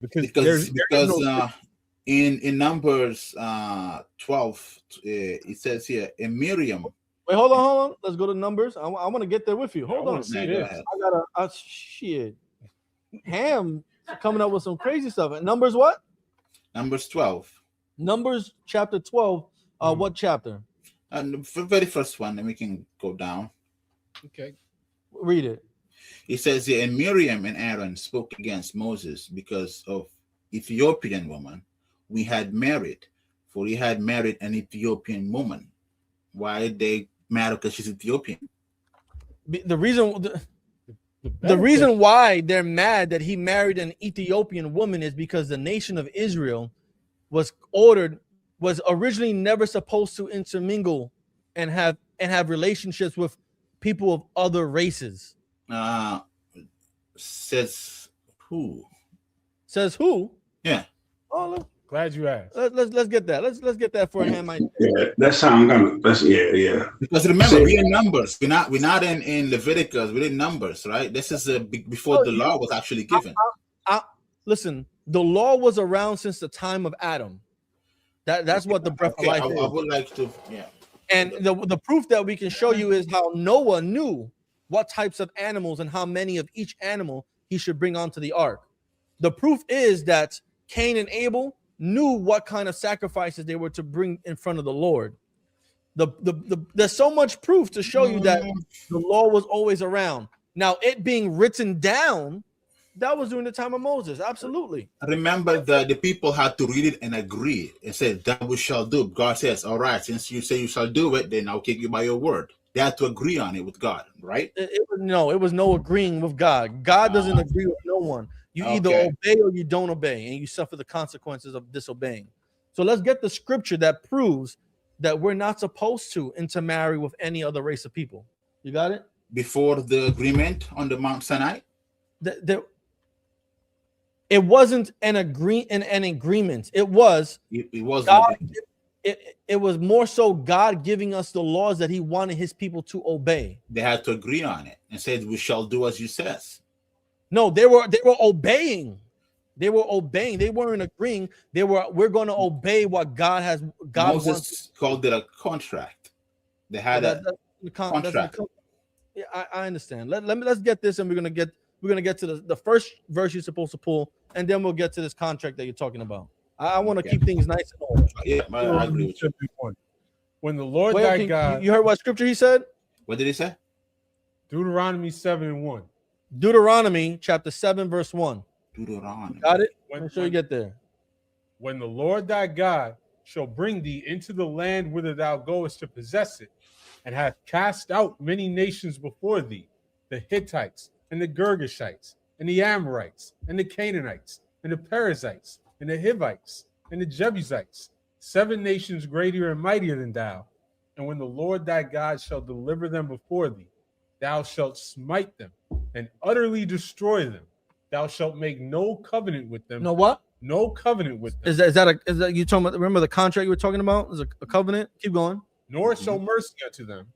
because in Numbers 12 it says here, and Miriam. Wait, hold on. Let's go to Numbers. I want to get there with you. Hold on. See this. I gotta shit. Ham coming up with some crazy stuff. And Numbers what? Numbers 12. Numbers chapter 12. What chapter? And the very first one, then we can go down. Okay. Read it. It says here, and Miriam and Aaron spoke against Moses because of Ethiopian woman we had married, for he had married an Ethiopian woman. Why did they marry? Because she's Ethiopian. The reason why they're mad that he married an Ethiopian woman is because the nation of Israel was originally never supposed to intermingle and have relationships with people of other races. Says who? Says who? Yeah. Oh, glad you asked. Let's get that. Let's get that for a Hamite. Yeah, that's how I'm gonna. Yeah. Because remember, we're in Numbers. We're not in Leviticus. We're in Numbers, right? This is before the law was actually given. Listen, the law was around since the time of Adam. That's what the breath of life is. I would like to, yeah. And the proof that we can show you is how Noah knew what types of animals and how many of each animal he should bring onto the ark. The proof is that Cain and Abel knew what kind of sacrifices they were to bring in front of the Lord. There's so much proof to show you that the law was always around. Now, it being written down, that was during the time of Moses. Absolutely. Remember that the people had to read it and agree and say that we shall do. God says, all right, since you say you shall do it, then I'll take you by your word. They had to agree on it with God, right? It was no agreeing with God. God doesn't agree with no one. You either obey or you don't obey, and you suffer the consequences of disobeying. So let's get the scripture that proves that we're not supposed to intermarry with any other race of people. You got it? Before the agreement on the Mount Sinai? It wasn't an agreement. It was God. It was more so God giving us the laws that he wanted his people to obey. They had to agree on it and said, we shall do as you says. No, they were obeying. They were obeying. They weren't agreeing. We're going to obey what God has. Moses called it a contract. They had a contract. Yeah, I understand. Let's get this, and we're gonna get to the first verse you're supposed to pull, and then we'll get to this contract that you're talking about. I want to keep things nice and order. Yeah, I agree with you. When the Lord thy God, you heard what scripture he said? What did he say? Deuteronomy 7:1. Deuteronomy chapter 7 verse 1. Deuteronomy. Got it? Make sure you get there. When the Lord thy God shall bring thee into the land whither thou goest to possess it, and hath cast out many nations before thee, the Hittites and the Girgashites and the Amorites and the Canaanites and the Perizzites and the Hivites and the Jebusites, 7 nations greater and mightier than thou. And when the Lord thy God shall deliver them before thee, thou shalt smite them and utterly destroy them. Thou shalt make no covenant with them. No what? No covenant with them. Is that you talking about? Remember the contract you were talking about? Is a covenant? Keep going. Nor show mercy unto them.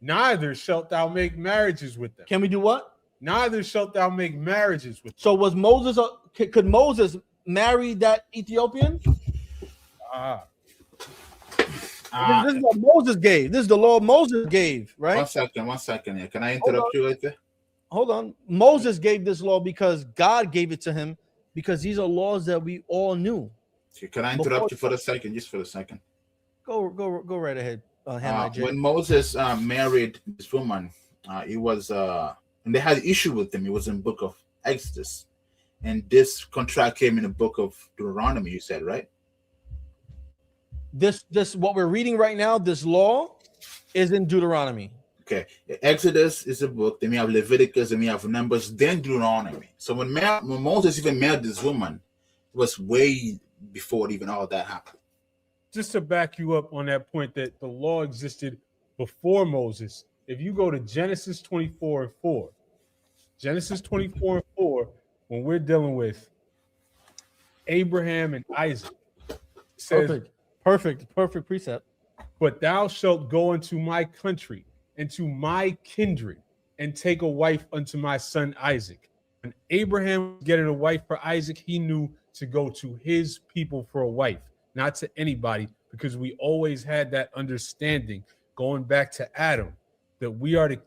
Neither shalt thou make marriages with them. Can we do what? Neither shalt thou make marriages with them. So was Moses? Could Moses marry that Ethiopian? This is what Moses gave. This is the law Moses gave, right? One second here. Can I interrupt you right there? Hold on. Moses gave this law because God gave it to him, because these are laws that we all knew. Can I interrupt you for a second? Just for a second. Go right ahead. When Moses married this woman, it was and they had an issue with him. It was in book of Exodus, and this contract came in the book of Deuteronomy. You said, right? This what we're reading right now. This law is in Deuteronomy. Okay, Exodus is a book. Then we have Leviticus, and we have Numbers, then Deuteronomy. So when Moses even married this woman, it was way before even all that happened. Just to back you up on that point that the law existed before Moses, if you go to Genesis 24:4, Genesis 24:4, when we're dealing with Abraham and Isaac, it says, perfect precept. But thou shalt go into my country, into my kindred, and take a wife unto my son Isaac. When Abraham was getting a wife for Isaac, he knew to go to his people for a wife, not to anybody, because we always had that understanding going back to Adam that we are to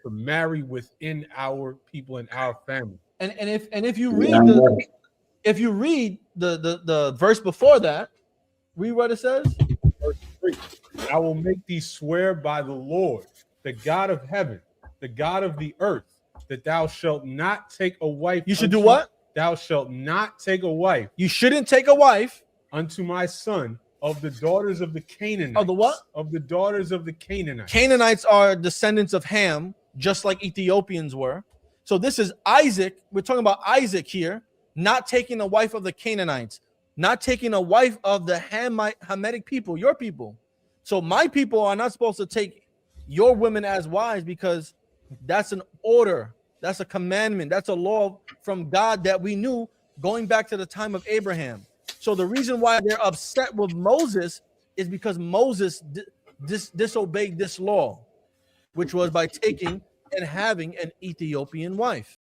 marry within our people and our family. And if you read the verse before that, read what it says. Verse 3, I will make thee swear by the Lord, the God of heaven, the God of the earth, that thou shalt not take a wife. You should do what? Thou shalt not take a wife. You shouldn't take a wife unto my son of the daughters of the Canaanites. Of the what? Of the daughters of the Canaanites. Canaanites are descendants of Ham, just like Ethiopians were. So this is Isaac. We're talking about Isaac here, not taking a wife of the Canaanites, not taking a wife of the Hamitic people, your people. So my people are not supposed to take your women as wives, because that's an order. That's a commandment. That's a law from God that we knew going back to the time of Abraham. So the reason why they're upset with Moses is because Moses disobeyed this law, which was by taking and having an Ethiopian wife.